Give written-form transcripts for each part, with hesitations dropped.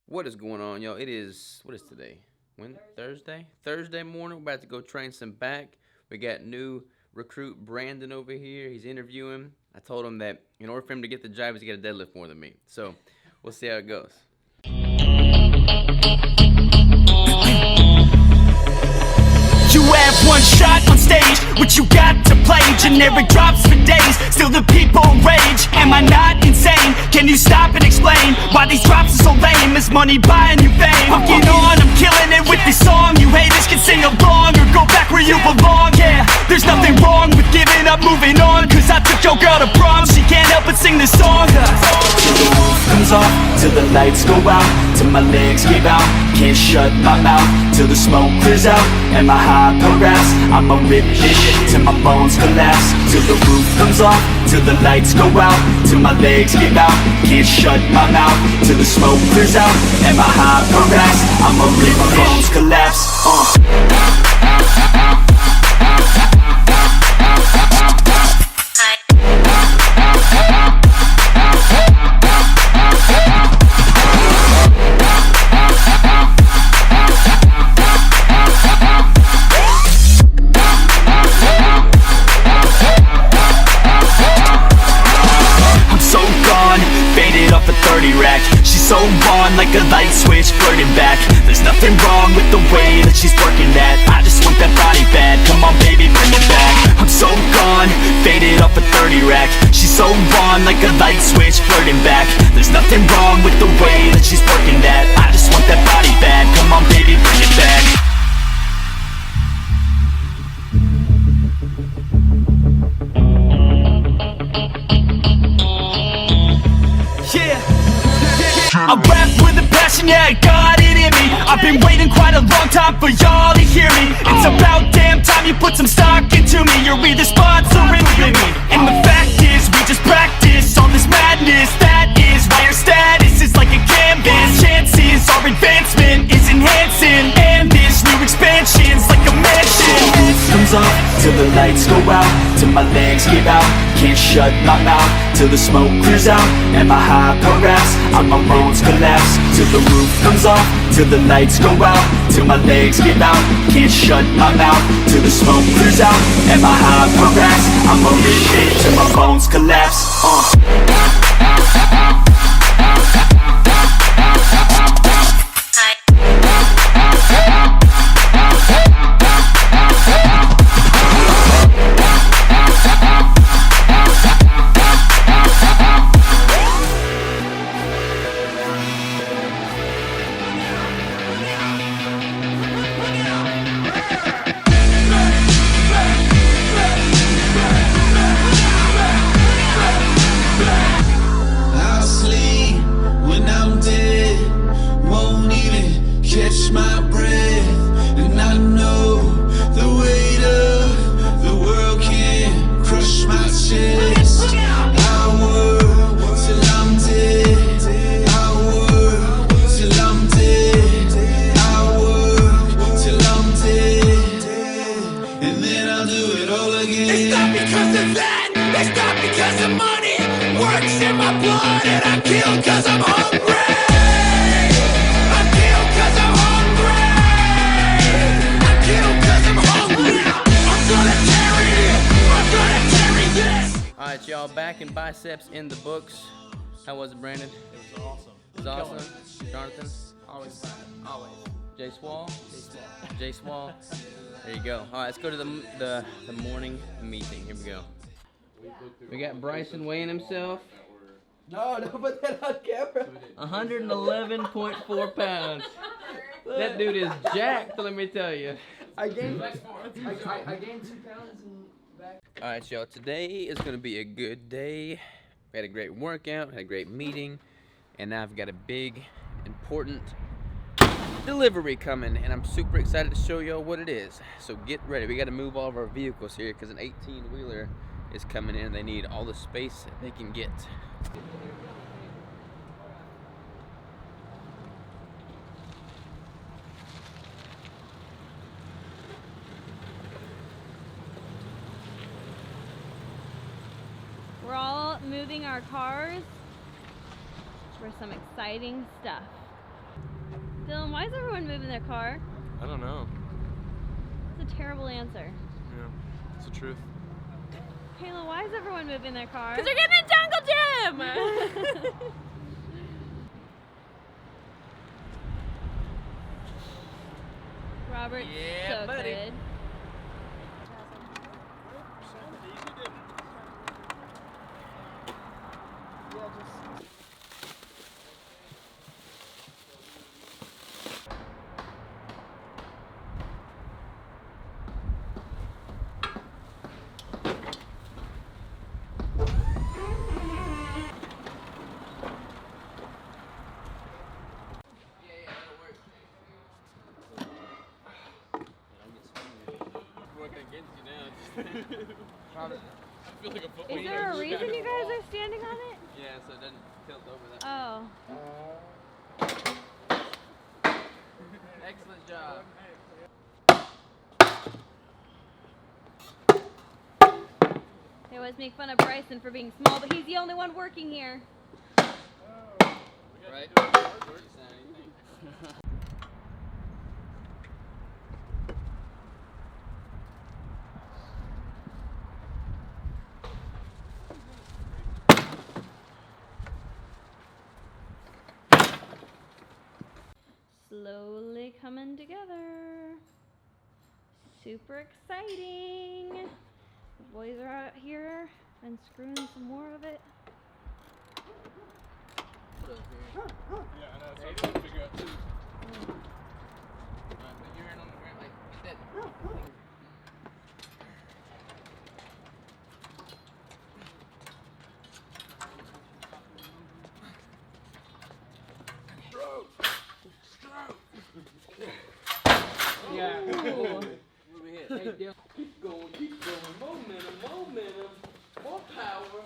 What is going on, y'all? What is today? Thursday? Thursday morning. We're about to go train some back. We got new recruit Brandon over here. He's interviewing. I told him that in order for him to get the job, he's got to deadlift more than me. So we'll see how it goes. You have one shot on stage, what you got to play? Generic drops for days, still the people rage. Am I not insane? Can you stop and explain why these drops are so lame? Is money buying you fame? I'm getting on, I'm killing it with this song. You haters can sing along or go back where you belong. Yeah, there's nothing wrong with giving up, moving on. Cause I took your girl to prom, she can't help but sing this song. Till the roof comes off, till the lights go out, till my legs give out, can't shut my mouth, till the smoke clears out, and my high progress. I'ma rip this shit till my bones collapse. Till the roof comes off, till the lights go out, till my legs give out, can't shut my mouth, till the smoke clears out, and my high progress. I'ma rip my bones collapse. She's so on like a light switch, flirting back. There's nothing wrong with the way that she's working that. I just want that body bad, come on baby, bring it back. I'm so gone, faded off a 30 rack. She's so on like a light switch, flirting back. There's nothing wrong with the way that she's working that. I just want that body bad, come on baby, bring it back. I rap with a passion, yeah, I got it in me. I've been waiting quite a long time for y'all to hear me. It's about damn time you put some stock into me. You're either sponsoring me, and the fact is we just practice all this madness. That is why your status is like a canvas. Chances our advancement is enhancing, and this new expansion's like a mansion. Comes off till the lights go out, till my legs give out, can't shut my mouth, till the smoke clears out, and my high progress. My bones collapse, till the roof comes off, till the lights go out, till my legs give out, can't shut my mouth, till the smoke clears out, and my high progress. I'ma rip it till my bones collapse. Catch my breath, and I know the weight of the world can crush my chest. I work till I'm dead. I work till I'm dead. I work till I'm dead, and then I'll do it all again. It's not because of that, it's not because of money. Works in my blood, and I kill 'cause I'm hungry. Alright, y'all, back in biceps in the books. How was it, Brandon? It was awesome. It was awesome. Jonathan? Always fun. Always. Jay Swall? Jay Swall. There you go. Alright, let's go to the morning meeting. Here we go. We got Bryson weighing himself. No, don't put that on camera. 111.4 pounds. That dude is jacked, let me tell you. I gained 2 pounds and back. Alright, y'all, today is going to be a good day. We had a great workout, had a great meeting, and now I've got a big, important delivery coming, and I'm super excited to show y'all what it is. So get ready. We got to move all of our vehicles here because an 18-wheeler is coming in. They need all the space that they can get. We're all moving our cars for some exciting stuff. Dylan, why is everyone moving their car? I don't know. That's a terrible answer. Yeah, it's the truth. Kayla, why is everyone moving their car? Because they're getting a jungle gym! Robert, Yeah, so buddy. good. I feel like a football. Is there a reason you guys are standing on it? Yeah, so it doesn't tilt over that. Oh. Excellent job. They always make fun of Bryson for being small, but he's the only one working here. Right? Slowly coming together. Super exciting. The boys are out here unscrewing some more of it. Yeah, I know. So I'm trying to figure out too. But you're in on the ground, like that. Yeah. What we hit? Hey, Dylan. Keep going. Momentum. More power.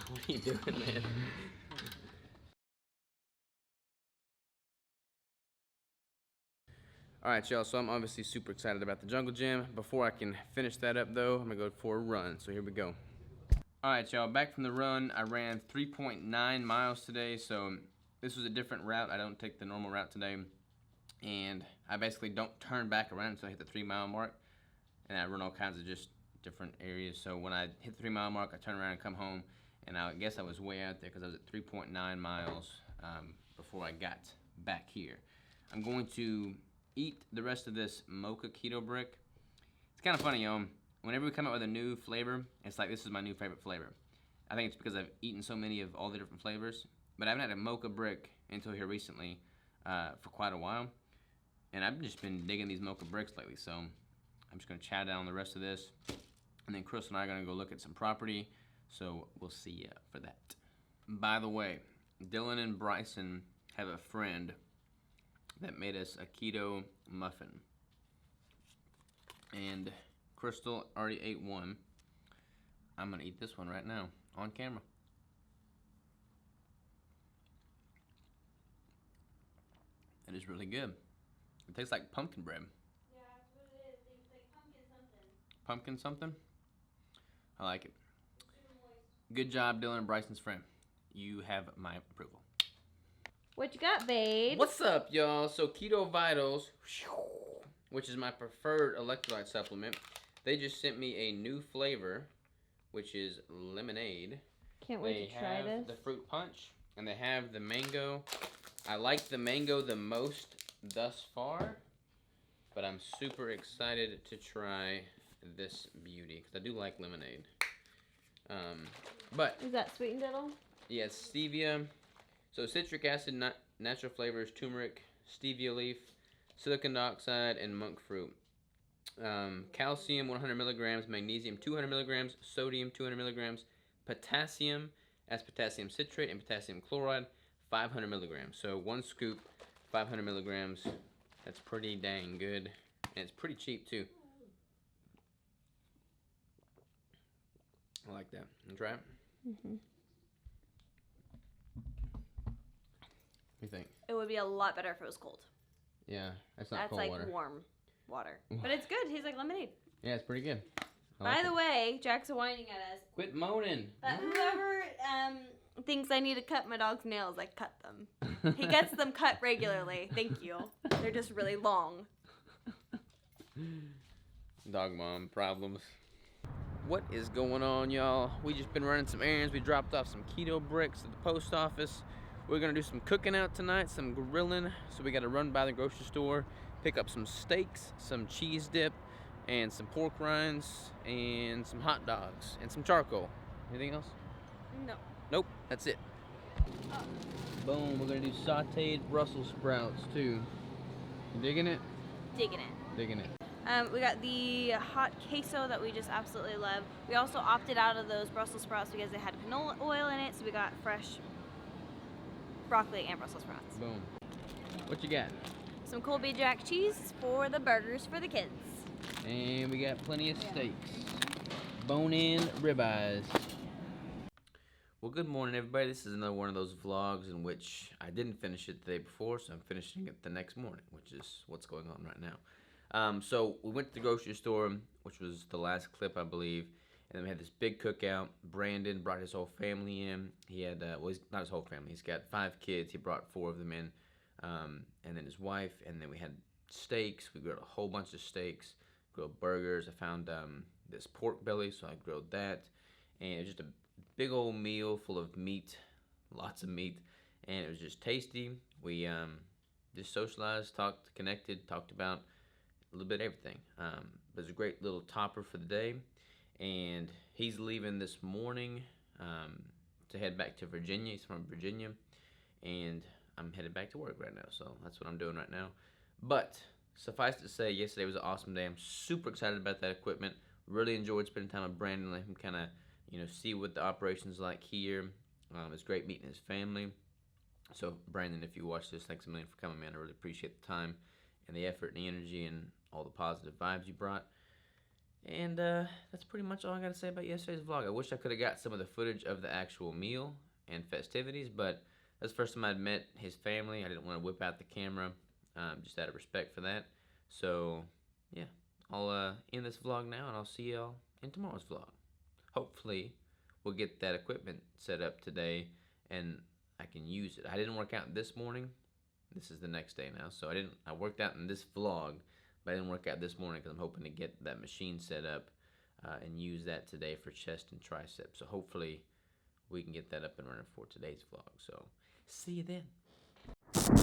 What are you doing, man? Alright, y'all, so I'm obviously super excited about the jungle gym. Before I can finish that up, though, I'm gonna go for a run. So here we go. Alright, y'all, back from the run. I ran 3.9 miles today, so this was a different route. I don't take the normal route today. And I basically don't turn back around until I hit the 3 mile mark. And I run all kinds of just different areas. So when I hit the 3 mile mark, I turn around and come home. And I guess I was way out there because I was at 3.9 miles before I got back here. I'm going to eat the rest of this mocha keto brick. It's kind of funny, whenever we come out with a new flavor, it's like, this is my new favorite flavor. I think it's because I've eaten so many of all the different flavors, but I haven't had a mocha brick until here recently for quite a while. And I've just been digging these mocha bricks lately, so I'm just gonna chow down on the rest of this. And then Chris and I are gonna go look at some property, so we'll see ya for that. By the way, Dylan and Bryson have a friend that made us a keto muffin. And Crystal already ate one. I'm gonna eat this one right now, on camera. It is really good. It tastes like pumpkin bread. Yeah, that's what it is. It's like pumpkin something. Pumpkin something? I like it. Good job, Dylan and Bryson's friend. You have my approval. What you got, babe? What's up, y'all? So Keto Vitals, which is my preferred electrolyte supplement, they just sent me a new flavor, which is lemonade. Can't wait to try They have this. the fruit punch, and they have the mango. I like the mango the most thus far, but I'm super excited to try this beauty, because I do like lemonade. But Is that sweet and diddle? yeah, stevia. So citric acid, natural flavors, turmeric, stevia leaf, silicon dioxide, and monk fruit. Calcium 100 milligrams, magnesium 200 milligrams, sodium 200 milligrams, potassium, that's potassium citrate, and potassium chloride 500 milligrams. So one scoop, 500 milligrams. That's pretty dang good, and it's pretty cheap too. I like that. You try it? Mm-hmm. What do you think? It would be a lot better if it was cold. Yeah, that's not That's cold like water. warm water. But it's good. Tastes like lemonade. Yeah, it's pretty good. I By like the it. way, Jack's whining at us. Quit moaning. But whoever thinks I need to cut my dog's nails, I cut them. He gets them cut regularly. Thank you. They're just really long. Dog mom problems. What is going on, y'all? We just been running some errands. We dropped off some keto bricks at the post office. We're gonna do some cooking out tonight, some grilling. So we gotta run by the grocery store, pick up some steaks, some cheese dip, and some pork rinds, and some hot dogs, and some charcoal. Anything else? No. Nope, that's it. Boom, we're gonna do sauteed Brussels sprouts too. You digging it? Digging it. Digging it. We got the hot queso that we just absolutely love. We also opted out of those Brussels sprouts because they had canola oil in it, so we got fresh broccoli and Brussels sprouts. Boom. What you got? Some Colby Jack cheese for the burgers for the kids. And we got plenty of steaks. Bone-in ribeyes. Well, good morning, everybody. This is another one of those vlogs in which I didn't finish it the day before, so I'm finishing it the next morning, which is what's going on right now. So we went to the grocery store, which was the last clip, I believe, and then we had this big cookout. Brandon brought his whole family in. He had, well, he's not his whole family. He's got 5 kids. He brought 4 of them in, and then his wife, and then we had steaks. We grilled a whole bunch of steaks, grilled burgers. I found this pork belly, so I grilled that, and it was just a big old meal full of meat, lots of meat, and it was just tasty. We just socialized, talked, connected, talked about a little bit of everything. It was a great little topper for the day, and he's leaving this morning to head back to Virginia. He's from Virginia, and I'm headed back to work right now, so that's what I'm doing right now. But suffice to say, yesterday was an awesome day. I'm super excited about that equipment. Really enjoyed spending time with Brandon, let him kind of, see what the operation's like here. It's great meeting his family. So Brandon, if you watch this, thanks a million for coming, man. I really appreciate the time and the effort and the energy and all the positive vibes you brought. And that's pretty much all I got to say about yesterday's vlog. I wish I could have got some of the footage of the actual meal and festivities, but that's the first time I'd met his family. I didn't want to whip out the camera, just out of respect for that. So, yeah, I'll end this vlog now, and I'll see y'all in tomorrow's vlog. Hopefully, we'll get that equipment set up today, and I can use it. I didn't work out this morning. This is the next day now, so I worked out in this vlog, but I didn't work out this morning because I'm hoping to get that machine set up and use that today for chest and triceps. So hopefully we can get that up and running for today's vlog. So see you then.